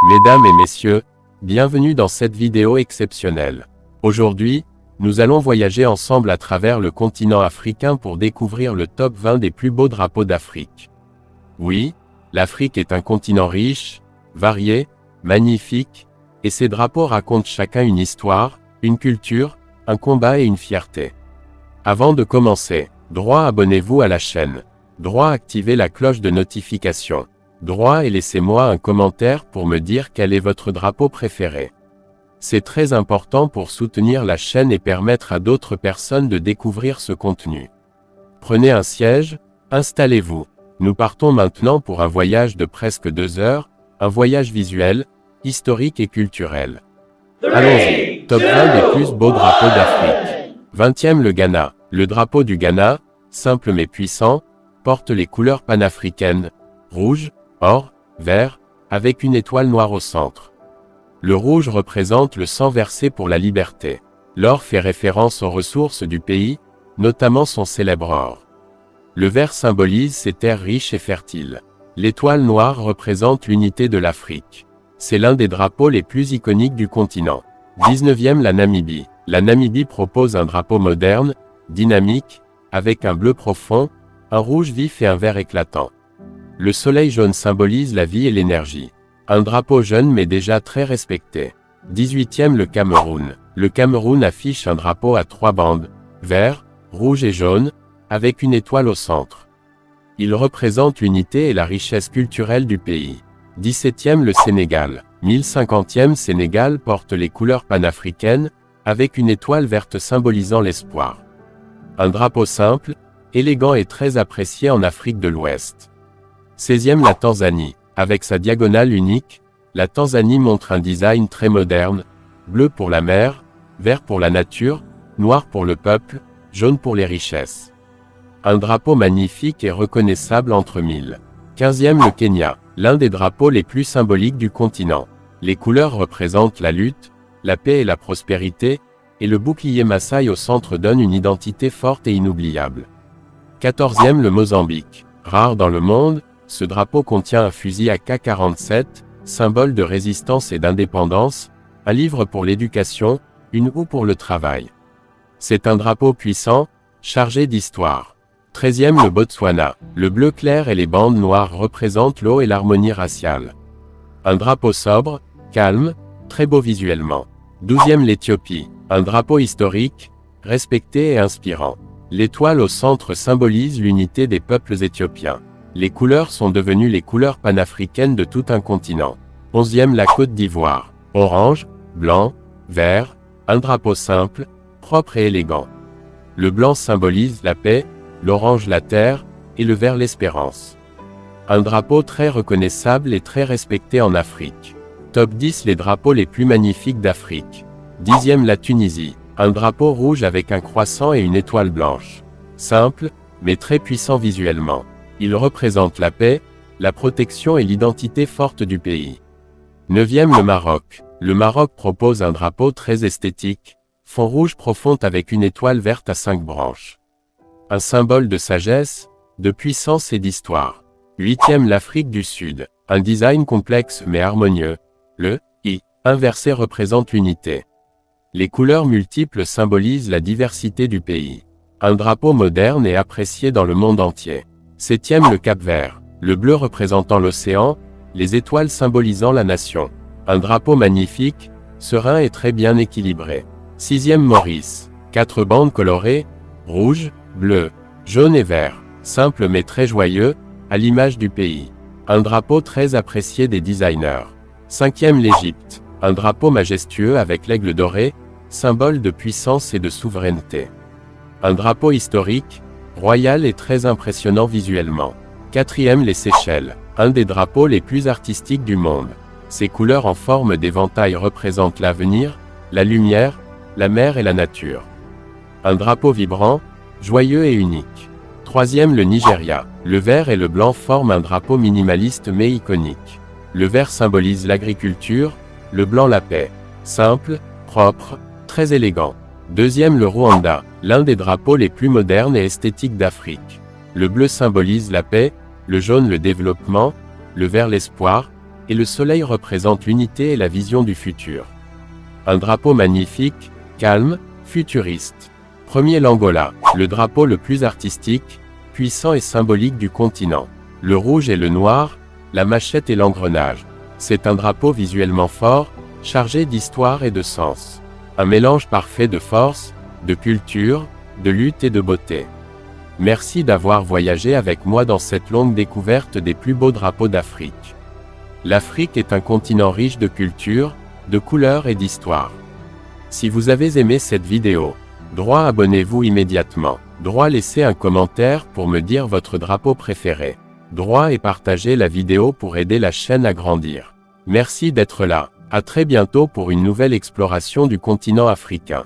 Mesdames et messieurs, bienvenue dans cette vidéo exceptionnelle. Aujourd'hui, nous allons voyager ensemble à travers le continent africain pour découvrir le top 20 des plus beaux drapeaux d'Afrique. Oui, l'Afrique est un continent riche, varié, magnifique, et ces drapeaux racontent chacun une histoire, une culture, un combat et une fierté. Avant de commencer, droit abonnez-vous à la chaîne, droit activez la cloche de notification, droit et laissez-moi un commentaire pour me dire quel est votre drapeau préféré. C'est très important pour soutenir la chaîne et permettre à d'autres personnes de découvrir ce contenu. Prenez un siège, installez-vous. Nous partons maintenant pour un voyage de presque 2 heures, un voyage visuel, historique et culturel. Allons-y, top 20 des plus beaux drapeaux d'Afrique. 20e le Ghana. Le drapeau du Ghana, simple mais puissant, porte les couleurs panafricaines, rouge, or, vert, avec une étoile noire au centre. Le rouge représente le sang versé pour la liberté. L'or fait référence aux ressources du pays, notamment son célèbre or. Le vert symbolise ses terres riches et fertiles. L'étoile noire représente l'unité de l'Afrique. C'est l'un des drapeaux les plus iconiques du continent. 19e la Namibie. La Namibie propose un drapeau moderne, dynamique, avec un bleu profond, un rouge vif et un vert éclatant. Le soleil jaune symbolise la vie et l'énergie. Un drapeau jeune mais déjà très respecté. 18e le Cameroun. Le Cameroun affiche un drapeau à 3 bandes, vert, rouge et jaune, avec une étoile au centre. Il représente l'unité et la richesse culturelle du pays. 17e le Sénégal. 1050e Sénégal porte les couleurs panafricaines, avec une étoile verte symbolisant l'espoir. Un drapeau simple, élégant et très apprécié en Afrique de l'Ouest. 16e la Tanzanie. Avec sa diagonale unique, la Tanzanie montre un design très moderne, bleu pour la mer, vert pour la nature, noir pour le peuple, jaune pour les richesses. Un drapeau magnifique et reconnaissable entre mille. 15e le Kenya, l'un des drapeaux les plus symboliques du continent. Les couleurs représentent la lutte, la paix et la prospérité, et le bouclier Maasai au centre donne une identité forte et inoubliable. 14e le Mozambique. Rare dans le monde, ce drapeau contient un fusil AK-47, symbole de résistance et d'indépendance, un livre pour l'éducation, une houe pour le travail. C'est un drapeau puissant, chargé d'histoire. 13e le Botswana. Le bleu clair et les bandes noires représentent l'eau et l'harmonie raciale. Un drapeau sobre, calme, très beau visuellement. 12e l'Éthiopie. Un drapeau historique, respecté et inspirant. L'étoile au centre symbolise l'unité des peuples éthiopiens. Les couleurs sont devenues les couleurs panafricaines de tout un continent. 11e la Côte d'Ivoire. Orange, blanc, vert, un drapeau simple, propre et élégant. Le blanc symbolise la paix, l'orange la terre, et le vert l'espérance. Un drapeau très reconnaissable et très respecté en Afrique. Top 10 les drapeaux les plus magnifiques d'Afrique. 10e la Tunisie. Un drapeau rouge avec un croissant et une étoile blanche. Simple, mais très puissant visuellement. Il représente la paix, la protection et l'identité forte du pays. 9e le Maroc. Le Maroc propose un drapeau très esthétique, fond rouge profond avec une étoile verte à 5 branches. Un symbole de sagesse, de puissance et d'histoire. 8e l'Afrique du Sud. Un design complexe mais harmonieux. Le I inversé représente l'unité. Les couleurs multiples symbolisent la diversité du pays. Un drapeau moderne et apprécié dans le monde entier. 7e le Cap-Vert. Le bleu représentant l'océan, les étoiles symbolisant la nation. Un drapeau magnifique, serein et très bien équilibré. 6e Maurice. 4 bandes colorées, rouge, bleu, jaune et vert. Simple mais très joyeux, à l'image du pays. Un drapeau très apprécié des designers. 5e l'Égypte. Un drapeau majestueux avec l'aigle doré, symbole de puissance et de souveraineté. Un drapeau historique, royal et très impressionnant visuellement. 4e les Seychelles. Un des drapeaux les plus artistiques du monde. Ses couleurs en forme d'éventail représentent l'avenir, la lumière, la mer et la nature. Un drapeau vibrant, joyeux et unique. 3e le Nigeria. Le vert et le blanc forment un drapeau minimaliste mais iconique. Le vert symbolise l'agriculture, le blanc la paix. Simple, propre, très élégant. 2e le Rwanda. L'un des drapeaux les plus modernes et esthétiques d'Afrique. Le bleu symbolise la paix, le jaune le développement, le vert l'espoir, et le soleil représente l'unité et la vision du futur. Un drapeau magnifique, calme, futuriste. Premier l'Angola, le drapeau le plus artistique, puissant et symbolique du continent. Le rouge et le noir, la machette et l'engrenage. C'est un drapeau visuellement fort, chargé d'histoire et de sens. Un mélange parfait de force, de culture, de lutte et de beauté. Merci d'avoir voyagé avec moi dans cette longue découverte des plus beaux drapeaux d'Afrique. L'Afrique est un continent riche de culture, de couleurs et d'histoire. Si vous avez aimé cette vidéo, droit abonnez-vous immédiatement. Droit laissez un commentaire pour me dire votre drapeau préféré. Droit et partagez la vidéo pour aider la chaîne à grandir. Merci d'être là. À très bientôt pour une nouvelle exploration du continent africain.